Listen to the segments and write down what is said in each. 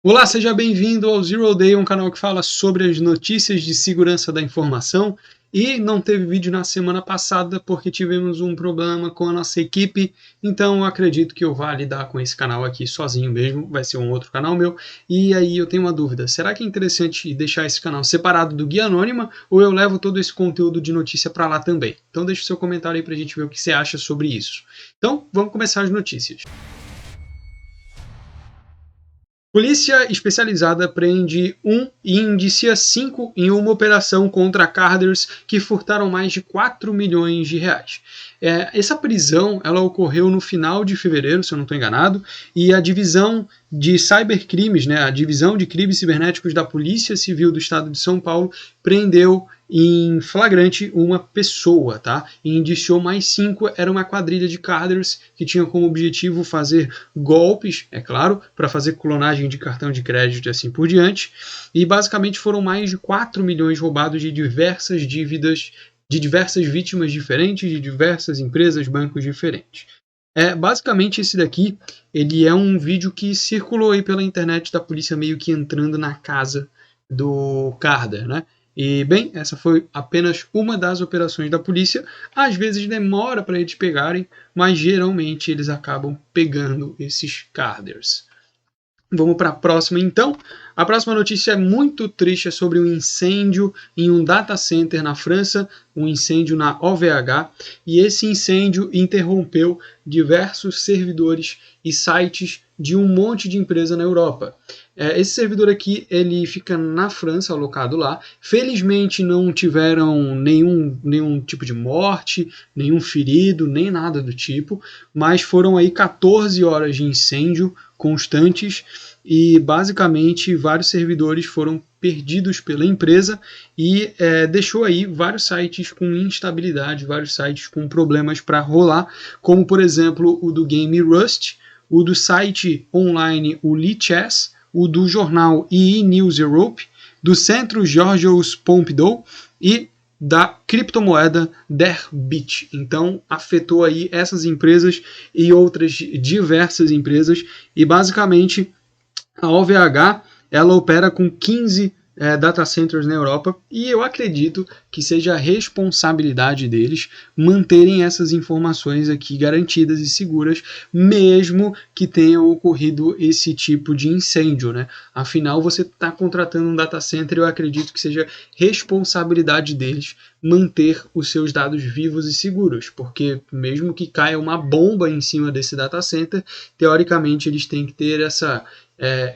Olá, seja bem-vindo ao Zero Day, um canal que fala sobre as notícias de segurança da informação. E não teve vídeo na semana passada porque tivemos um problema com a nossa equipe, então eu acredito que eu vá lidar com esse canal aqui sozinho mesmo, vai ser um outro canal meu. E aí eu tenho uma dúvida, será que é interessante deixar esse canal separado do Guia Anônima ou eu levo todo esse conteúdo de notícia para lá também? Então deixa o seu comentário aí pra gente ver o que você acha sobre isso. Então vamos começar as notícias. Polícia especializada prende e indicia 5 em uma operação contra carders que furtaram mais de 4 milhões de reais. Essa prisão ela ocorreu no final de fevereiro, se eu não estou enganado, e a divisão de cybercrimes, né, a divisão de crimes cibernéticos da Polícia Civil do Estado de São Paulo, prendeu em flagrante uma pessoa, tá? E indiciou mais 5, era uma quadrilha de carders que tinha como objetivo fazer golpes, é claro, para fazer clonagem de cartão de crédito e assim por diante, e basicamente foram mais de 4 milhões roubados de diversas dívidas, de diversas vítimas diferentes, de diversas empresas, bancos diferentes. Basicamente esse daqui, ele é um vídeo que circulou aí pela internet da polícia meio que entrando na casa do Carter, né? E, bem, essa foi apenas uma das operações da polícia. Às vezes demora para eles pegarem, mas geralmente eles acabam pegando esses Carders. Vamos para a próxima, então. A próxima notícia é muito triste, é sobre um incêndio em um data center na França, um incêndio na OVH, e esse incêndio interrompeu diversos servidores e sites de um monte de empresa na Europa. Esse servidor aqui, ele fica na França, alocado lá. Felizmente não tiveram nenhum tipo de morte, nenhum ferido, nem nada do tipo, mas foram aí 14 horas de incêndio constantes e basicamente vários servidores foram perdidos pela empresa e deixou aí vários sites com instabilidade, vários sites com problemas para rolar, como por exemplo o do game Rust, o do site online o Lichess, o do jornal EE News Europe, do Centro Georges Pompidou e da criptomoeda Derbit. Então afetou aí essas empresas e outras diversas empresas e basicamente a OVH ela opera com 15 data centers na Europa e eu acredito que seja a responsabilidade deles manterem essas informações aqui garantidas e seguras, mesmo que tenha ocorrido esse tipo de incêndio, né? Afinal, você está contratando um data center e eu acredito que seja responsabilidade deles manter os seus dados vivos e seguros, porque mesmo que caia uma bomba em cima desse data center, teoricamente eles têm que ter essa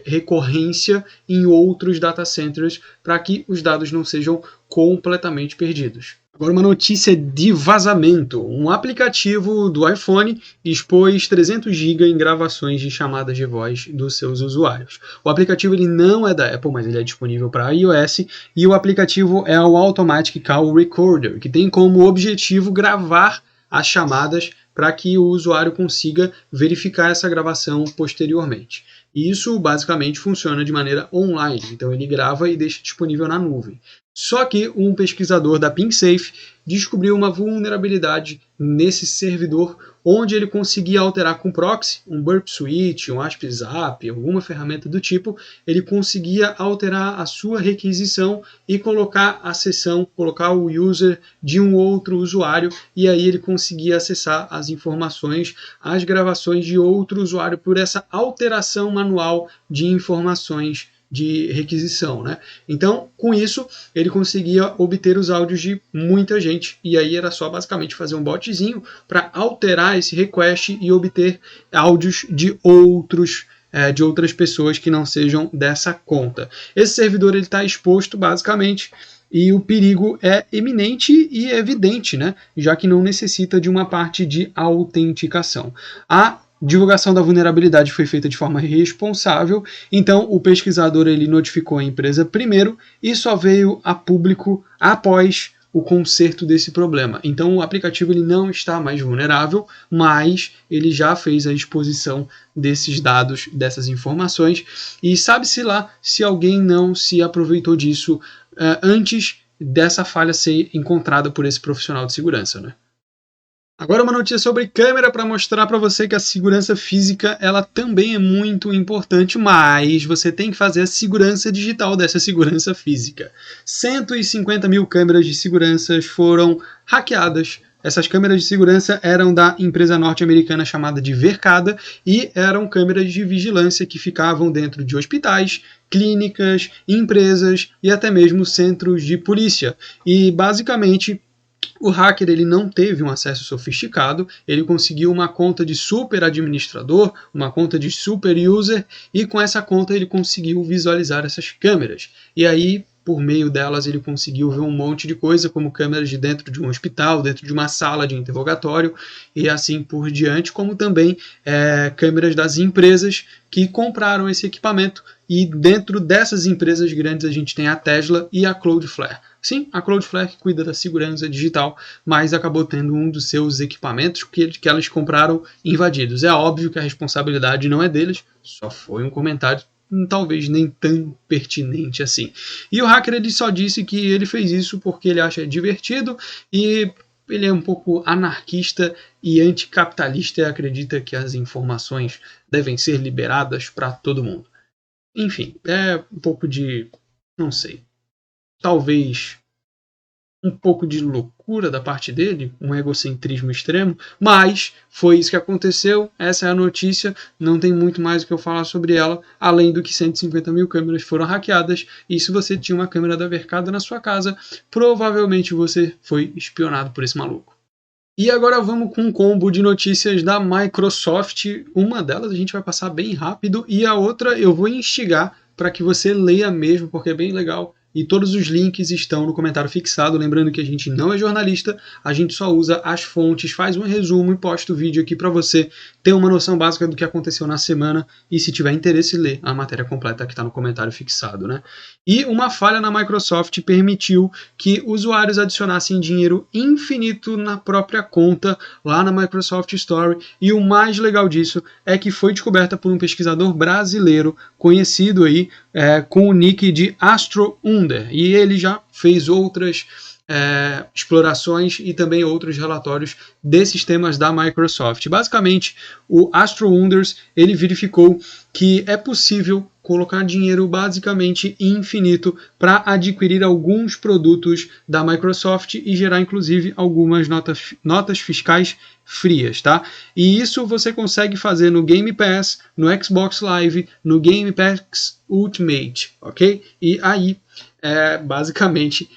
recorrência em outros data centers para que os dados não sejam completamente perdidos. Agora uma notícia de vazamento. Um aplicativo do iPhone expôs 300 GB em gravações de chamadas de voz dos seus usuários. O aplicativo ele não é da Apple, mas ele é disponível para iOS e o aplicativo é o Automatic Call Recorder, que tem como objetivo gravar as chamadas para que o usuário consiga verificar essa gravação posteriormente. E isso basicamente funciona de maneira online, então ele grava e deixa disponível na nuvem. Só que um pesquisador da PingSafe descobriu uma vulnerabilidade nesse servidor, onde ele conseguia alterar com proxy, um Burp Suite, um ASP.zap, alguma ferramenta do tipo, ele conseguia alterar a sua requisição e colocar a sessão, colocar o user de um outro usuário, e aí ele conseguia acessar as informações, as gravações de outro usuário por essa alteração manual de informações de requisição, né? Então, com isso, ele conseguia obter os áudios de muita gente, e aí era só basicamente fazer um botzinho para alterar esse request e obter áudios de outras pessoas que não sejam dessa conta. Esse servidor está exposto basicamente e o perigo é eminente e evidente, né? Já que não necessita de uma parte de autenticação. A divulgação da vulnerabilidade foi feita de forma responsável, então o pesquisador ele notificou a empresa primeiro e só veio a público após o conserto desse problema. Então o aplicativo ele não está mais vulnerável, mas ele já fez a exposição desses dados, dessas informações, e sabe-se lá se alguém não se aproveitou disso antes dessa falha ser encontrada por esse profissional de segurança, né? Agora uma notícia sobre câmera para mostrar para você que a segurança física ela também é muito importante, mas você tem que fazer a segurança digital dessa segurança física. 150 mil câmeras de segurança foram hackeadas. Essas câmeras de segurança eram da empresa norte-americana chamada de Verkada e eram câmeras de vigilância que ficavam dentro de hospitais, clínicas, empresas e até mesmo centros de polícia. E basicamente o hacker ele não teve um acesso sofisticado, ele conseguiu uma conta de super administrador, uma conta de super user, e com essa conta ele conseguiu visualizar essas câmeras. E aí, por meio delas, ele conseguiu ver um monte de coisa, como câmeras de dentro de um hospital, dentro de uma sala de interrogatório, e assim por diante, como também câmeras das empresas que compraram esse equipamento. E dentro dessas empresas grandes a gente tem a Tesla e a Cloudflare. Sim, a Cloudflare que cuida da segurança digital, mas acabou tendo um dos seus equipamentos que elas compraram invadidos. É óbvio que a responsabilidade não é deles, só foi um comentário talvez nem tão pertinente assim. E o hacker ele só disse que ele fez isso porque ele acha divertido e ele é um pouco anarquista e anticapitalista e acredita que as informações devem ser liberadas para todo mundo. Enfim, é um pouco de, não sei, talvez um pouco de loucura da parte dele, um egocentrismo extremo, mas foi isso que aconteceu, essa é a notícia, não tem muito mais o que eu falar sobre ela, além do que 150 mil câmeras foram hackeadas, e se você tinha uma câmera da Verkada na sua casa, provavelmente você foi espionado por esse maluco. E agora vamos com um combo de notícias da Microsoft. Uma delas a gente vai passar bem rápido e a outra eu vou instigar para que você leia mesmo, porque é bem legal. E todos os links estão no comentário fixado. Lembrando que a gente não é jornalista, a gente só usa as fontes, faz um resumo e posta o vídeo aqui para você ter uma noção básica do que aconteceu na semana e, se tiver interesse, ler a matéria completa que está no comentário fixado, né? E uma falha na Microsoft permitiu que usuários adicionassem dinheiro infinito na própria conta lá na Microsoft Store. E o mais legal disso é que foi descoberta por um pesquisador brasileiro conhecido aí com o nick de Astro Under, e ele já fez outras explorações e também outros relatórios desses temas da Microsoft. Basicamente, o Astro Unders ele verificou que é possível colocar dinheiro basicamente infinito para adquirir alguns produtos da Microsoft e gerar inclusive algumas notas fiscais frias, tá? E isso você consegue fazer no Game Pass, no Xbox Live, no Game Pass Ultimate, ok? E aí, basicamente,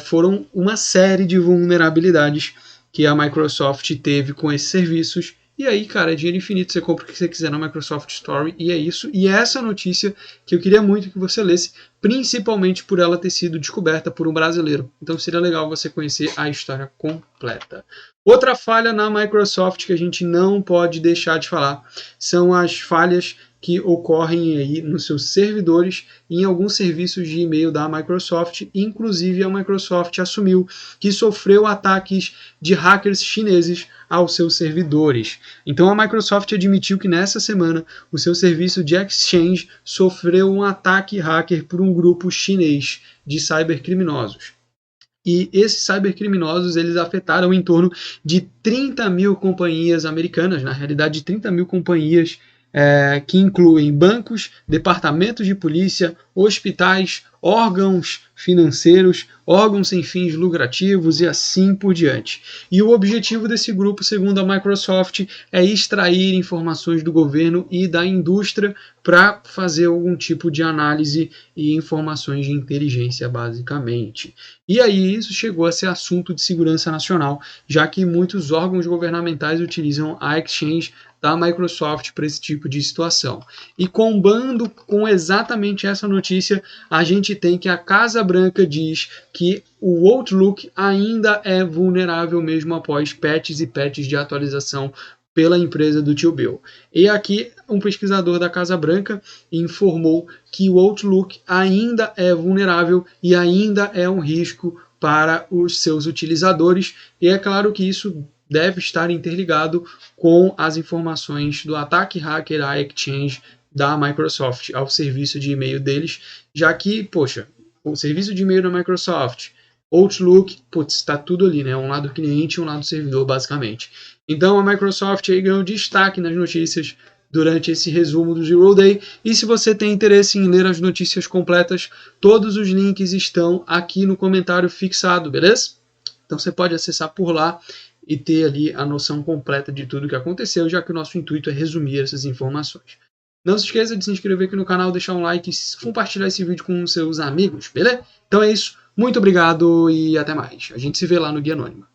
foram uma série de vulnerabilidades que a Microsoft teve com esses serviços. E aí, cara, é dinheiro infinito, você compra o que você quiser na Microsoft Store e é isso. E essa notícia que eu queria muito que você lesse, principalmente por ela ter sido descoberta por um brasileiro. Então seria legal você conhecer a história completa. Outra falha na Microsoft que a gente não pode deixar de falar são as falhas que ocorrem aí nos seus servidores e em alguns serviços de e-mail da Microsoft. Inclusive, a Microsoft assumiu que sofreu ataques de hackers chineses aos seus servidores. Então, a Microsoft admitiu que nessa semana o seu serviço de Exchange sofreu um ataque hacker por um grupo chinês de cybercriminosos. E esses cybercriminosos eles afetaram em torno de 30 mil companhias americanas, na realidade 30 mil companhias que incluem bancos, departamentos de polícia, hospitais, órgãos financeiros, órgãos sem fins lucrativos e assim por diante. E o objetivo desse grupo, segundo a Microsoft, é extrair informações do governo e da indústria para fazer algum tipo de análise e informações de inteligência, basicamente. E aí isso chegou a ser assunto de segurança nacional, já que muitos órgãos governamentais utilizam a Exchange da Microsoft para esse tipo de situação. E combando com exatamente essa notícia, a gente tem que a Casa Branca diz que o Outlook ainda é vulnerável mesmo após patches e patches de atualização pela empresa do tio Bill. E aqui um pesquisador da Casa Branca informou que o Outlook ainda é vulnerável e ainda é um risco para os seus utilizadores. E é claro que isso deve estar interligado com as informações do ataque hacker à Exchange da Microsoft, ao serviço de e-mail deles, já que, poxa, o serviço de e-mail da Microsoft Outlook, putz, está tudo ali, né? Um lado cliente e um lado servidor, basicamente. Então a Microsoft aí ganhou destaque nas notícias durante esse resumo do Zero Day. E se você tem interesse em ler as notícias completas, todos os links estão aqui no comentário fixado, beleza? Então você pode acessar por lá e ter ali a noção completa de tudo que aconteceu, já que o nosso intuito é resumir essas informações. Não se esqueça de se inscrever aqui no canal, deixar um like e compartilhar esse vídeo com seus amigos, beleza? Então é isso, muito obrigado e até mais. A gente se vê lá no Guia Anônima.